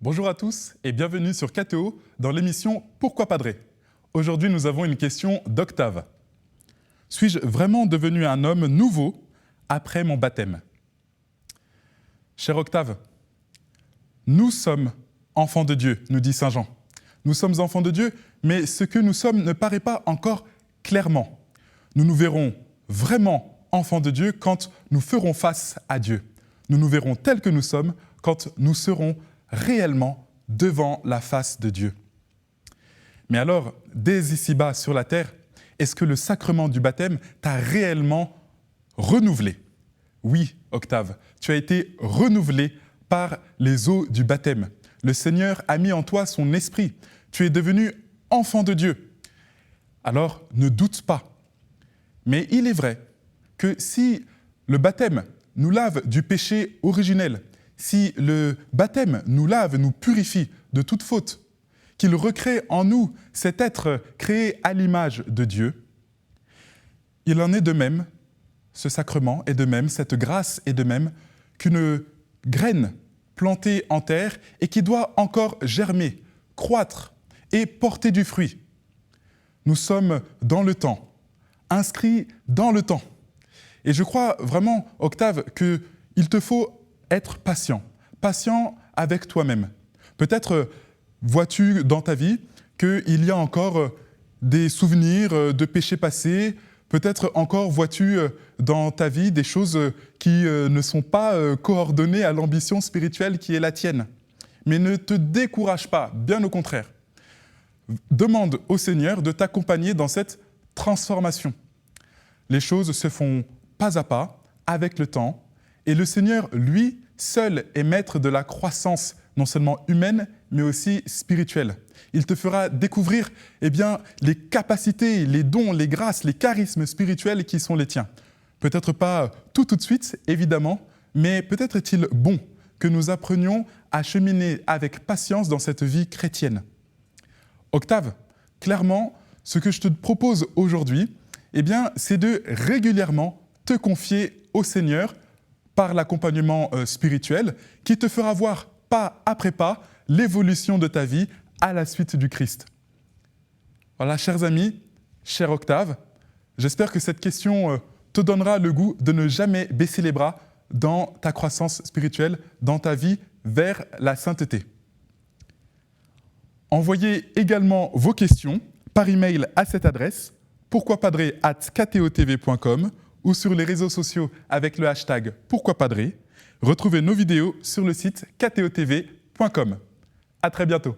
Bonjour à tous et bienvenue sur KTO dans l'émission Pourquoi Padré. Aujourd'hui, nous avons une question d'Octave. Suis-je vraiment devenu un homme nouveau après mon baptême? Cher Octave, nous sommes enfants de Dieu, nous dit Saint Jean. Nous sommes enfants de Dieu, mais ce que nous sommes ne paraît pas encore clairement. Nous nous verrons vraiment enfants de Dieu quand nous ferons face à Dieu. Nous nous verrons tels que nous sommes quand nous serons réellement devant la face de Dieu. Mais alors, dès ici-bas sur la terre, est-ce que le sacrement du baptême t'a réellement renouvelé? Oui, Octave, tu as été renouvelé par les eaux du baptême. Le Seigneur a mis en toi son esprit. Tu es devenu enfant de Dieu. Alors, ne doute pas. Mais il est vrai que si le baptême nous lave du péché originel, si le baptême nous lave, nous purifie de toute faute, qu'il recrée en nous cet être créé à l'image de Dieu, il en est de même, ce sacrement est de même, cette grâce est de même qu'une graine plantée en terre et qui doit encore germer, croître et porter du fruit. Nous sommes dans le temps, inscrits dans le temps. Et je crois vraiment, Octave, qu'il te faut être patient, patient avec toi-même. Peut-être vois-tu dans ta vie qu'il y a encore des souvenirs de péchés passés, peut-être encore vois-tu dans ta vie des choses qui ne sont pas coordonnées à l'ambition spirituelle qui est la tienne. Mais ne te décourage pas, bien au contraire. Demande au Seigneur de t'accompagner dans cette transformation. Les choses se font pas à pas, avec le temps, et le Seigneur, lui, seul est maître de la croissance, non seulement humaine, mais aussi spirituelle. Il te fera découvrir les capacités, les dons, les grâces, les charismes spirituels qui sont les tiens. Peut-être pas tout de suite, évidemment, mais peut-être est-il bon que nous apprenions à cheminer avec patience dans cette vie chrétienne. Octave, clairement, ce que je te propose aujourd'hui, c'est de régulièrement te confier au Seigneur par l'accompagnement spirituel qui te fera voir pas après pas l'évolution de ta vie à la suite du Christ. Voilà, chers amis, cher Octave, j'espère que cette question te donnera le goût de ne jamais baisser les bras dans ta croissance spirituelle, dans ta vie vers la sainteté. Envoyez également vos questions par email à cette adresse pourquoipadré@ktotv.com ou sur les réseaux sociaux avec le hashtag pourquoipadré. Retrouvez nos vidéos sur le site ktotv.com. À très bientôt.